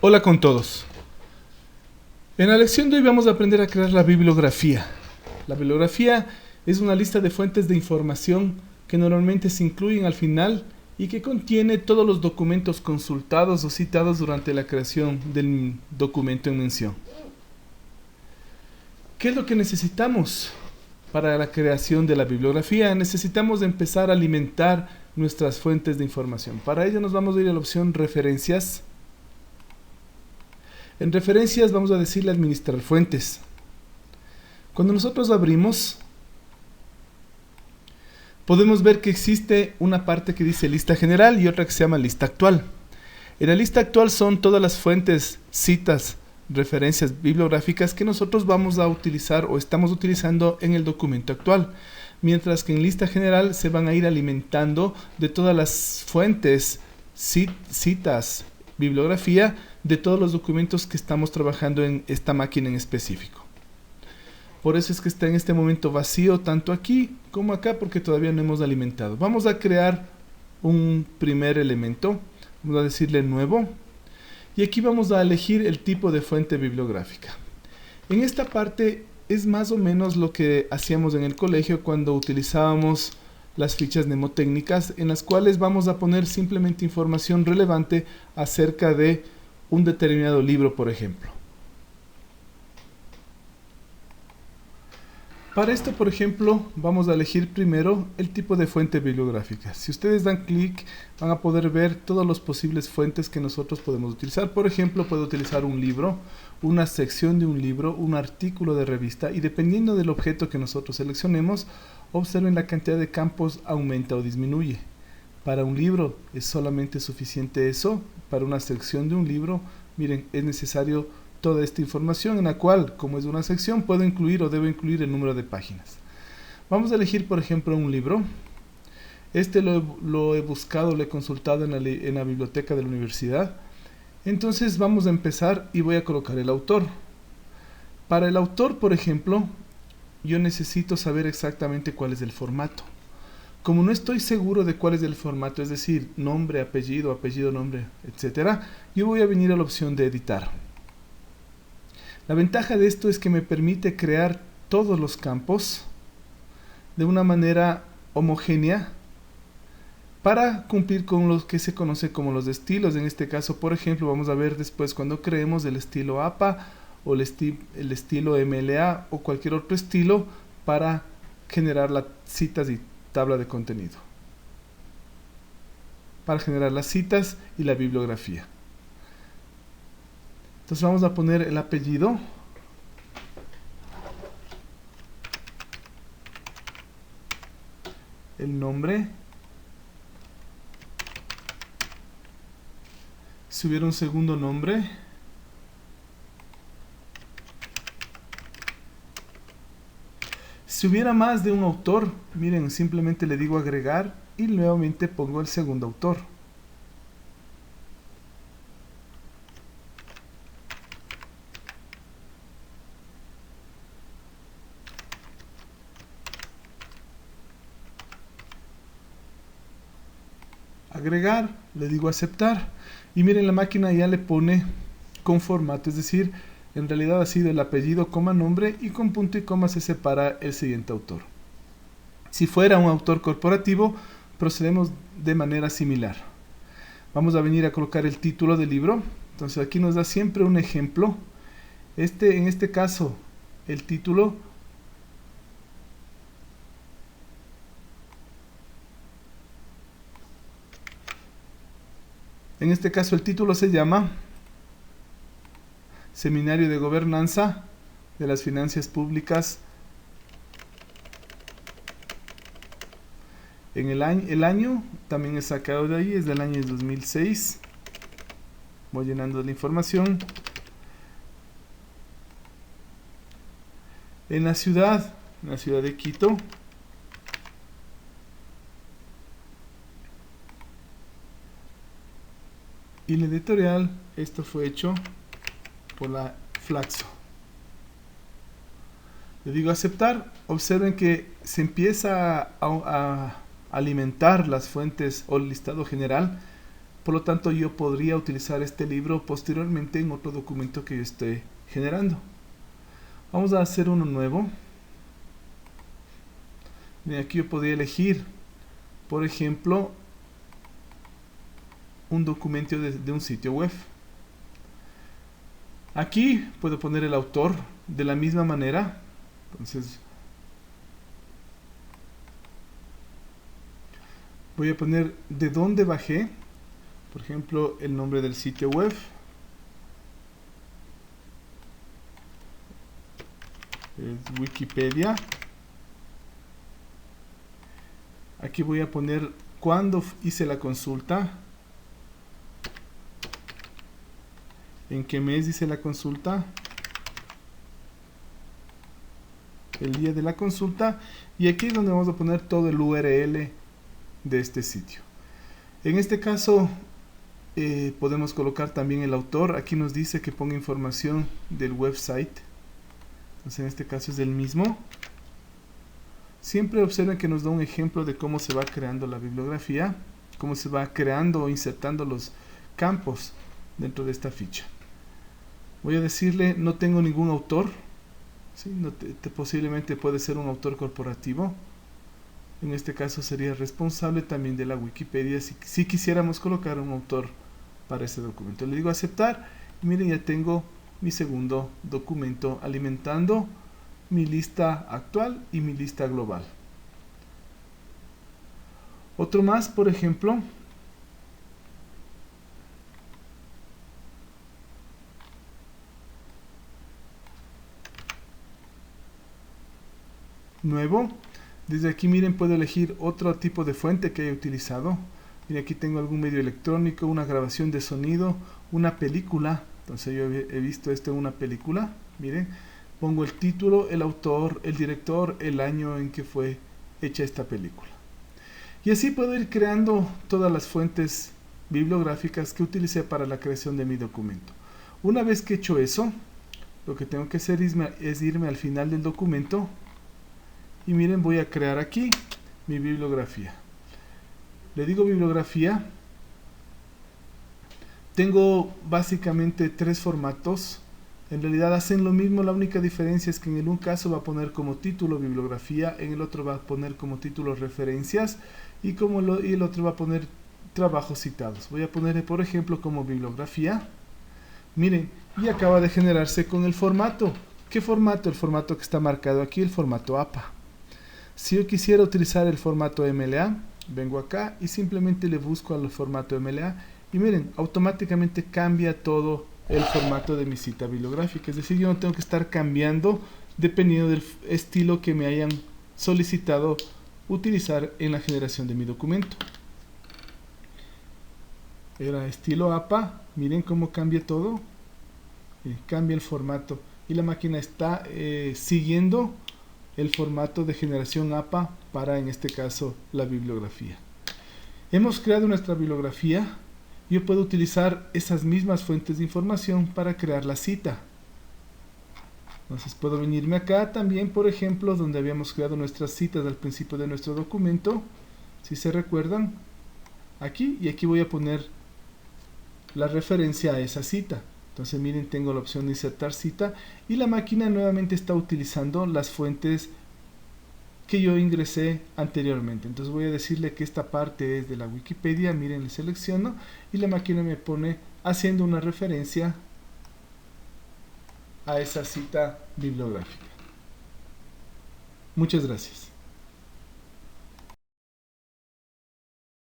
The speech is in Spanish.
Hola con todos. En la lección de hoy vamos a aprender a crear la bibliografía. La bibliografía es una lista de fuentes de información que normalmente se incluyen al final y que contiene todos los documentos consultados o citados durante la creación del documento en mención. ¿Qué es lo que necesitamos para la creación de la bibliografía? Necesitamos empezar a alimentar nuestras fuentes de información. Para ello nos vamos a ir a la opción referencias. En referencias vamos a decirle administrar fuentes. Cuando nosotros abrimos, podemos ver que existe una parte que dice lista general y otra que se llama lista actual. En la lista actual son todas las fuentes, citas, referencias bibliográficas que nosotros vamos a utilizar o estamos utilizando en el documento actual. Mientras que en lista general se van a ir alimentando de todas las fuentes, citas, bibliografía de todos los documentos que estamos trabajando en esta máquina en específico. Por eso es que está en este momento vacío tanto aquí como acá, porque todavía no hemos alimentado. Vamos a crear un primer elemento, vamos a decirle nuevo, y aquí vamos a elegir el tipo de fuente bibliográfica. En esta parte es más o menos lo que hacíamos en el colegio cuando utilizábamos las fichas mnemotécnicas, en las cuales vamos a poner simplemente información relevante acerca de un determinado libro, por ejemplo. Para esto, por ejemplo, vamos a elegir primero el tipo de fuente bibliográfica. Si ustedes dan clic, van a poder ver todas las posibles fuentes que nosotros podemos utilizar. Por ejemplo, puedo utilizar un libro, una sección de un libro, un artículo de revista, y dependiendo del objeto que nosotros seleccionemos, observen la cantidad de campos aumenta o disminuye. Para un libro es solamente suficiente eso. Para una sección de un libro, miren, es necesario toda esta información en la cual, como es una sección, puedo incluir o debo incluir el número de páginas. Vamos a elegir, por ejemplo, un libro. Este lo he buscado, lo he consultado en la biblioteca de la universidad. Entonces vamos a empezar y voy a colocar el autor. Para el autor, por ejemplo, yo necesito saber exactamente cuál es el formato. Como no estoy seguro de cuál es el formato, es decir, nombre, apellido, nombre, etc., yo voy a venir a la opción de editar. La ventaja de esto es que me permite crear todos los campos de una manera homogénea para cumplir con lo que se conoce como los estilos. En este caso, por ejemplo, vamos a ver después cuando creemos el estilo APA o el estilo MLA o cualquier otro estilo para generar las citas y tabla de contenido. Para generar las citas y la bibliografía. Entonces vamos a poner el apellido. El nombre. Si hubiera un segundo nombre. Si hubiera más de un autor, miren, simplemente le digo agregar y nuevamente pongo el segundo autor. Agregar, le digo aceptar y miren, la máquina ya le pone con formato, es decir, en realidad ha sido el apellido, coma, nombre y con punto y coma se separa el siguiente autor. Si fuera un autor corporativo, procedemos de manera similar. Vamos a venir a colocar el título del libro. Entonces aquí nos da siempre un ejemplo. En este caso, el título se llama Seminario de Gobernanza de las Finanzas Públicas en el año también es sacado de ahí, es del año 2006. Voy llenando la información. En la ciudad de Quito. Y la editorial, esto fue hecho por la Flaxo. Le digo aceptar. Observen que se empieza a alimentar las fuentes o el listado general Por lo tanto, yo podría utilizar este libro posteriormente en otro documento que yo esté generando. Vamos a hacer uno nuevo. Bien, aquí yo podría elegir, por ejemplo, un documento de un sitio web. Aquí puedo poner el autor de la misma manera. Entonces, voy a poner de dónde bajé. Por ejemplo, el nombre del sitio web. Es Wikipedia. Aquí voy a poner cuándo hice la consulta. ¿En qué mes hice la consulta? El día de la consulta. Y aquí es donde vamos a poner todo el URL de este sitio. En este caso podemos colocar también el autor. Aquí nos dice que ponga información del website. Entonces en este caso es el mismo. Siempre observen que nos da un ejemplo de cómo se va creando la bibliografía, cómo se va creando o insertando los campos dentro de esta ficha. Voy a decirle, no tengo ningún autor, ¿sí? Posiblemente puede ser un autor corporativo. En este caso sería responsable también de la Wikipedia si quisiéramos colocar un autor para ese documento. Le digo aceptar y miren, ya tengo mi segundo documento alimentando mi lista actual y mi lista global. Otro más, por ejemplo, nuevo. Desde aquí miren, puedo elegir otro tipo de fuente que haya utilizado. Miren, aquí tengo algún medio electrónico, una grabación de sonido, una película. Entonces yo he visto esto en una película. Miren, pongo el título, el autor, el director, el año en que fue hecha esta película. Y así puedo ir creando todas las fuentes bibliográficas que utilicé para la creación de mi documento. Una vez que he hecho eso, lo que tengo que hacer es irme al final del documento. Y miren, voy a crear aquí mi bibliografía. Le digo bibliografía. Tengo básicamente 3 formatos. En realidad hacen lo mismo, la única diferencia es que en el un caso va a poner como título bibliografía, en el otro va a poner como título referencias y el otro va a poner trabajos citados. Voy a poner, por ejemplo, como bibliografía. Miren, y acaba de generarse con el formato. ¿Qué formato? El formato que está marcado aquí, el formato APA. Si yo quisiera utilizar el formato MLA, vengo acá y simplemente le busco al formato MLA y miren, automáticamente cambia todo el formato de mi cita bibliográfica. Es decir, yo no tengo que estar cambiando dependiendo del estilo que me hayan solicitado utilizar en la generación de mi documento. Era estilo APA, miren cómo cambia todo, cambia el formato y la máquina está siguiendo el formato de generación APA para, en este caso, la bibliografía. Hemos creado nuestra bibliografía. Yo puedo utilizar esas mismas fuentes de información para crear la cita. Entonces puedo venirme acá también, por ejemplo, donde habíamos creado nuestras citas al principio de nuestro documento. Si se recuerdan, aquí y aquí voy a poner la referencia a esa cita. Entonces miren, tengo la opción de insertar cita y la máquina nuevamente está utilizando las fuentes que yo ingresé anteriormente. Entonces voy a decirle que esta parte es de la Wikipedia. Miren, le selecciono y la máquina me pone haciendo una referencia a esa cita bibliográfica. Muchas gracias.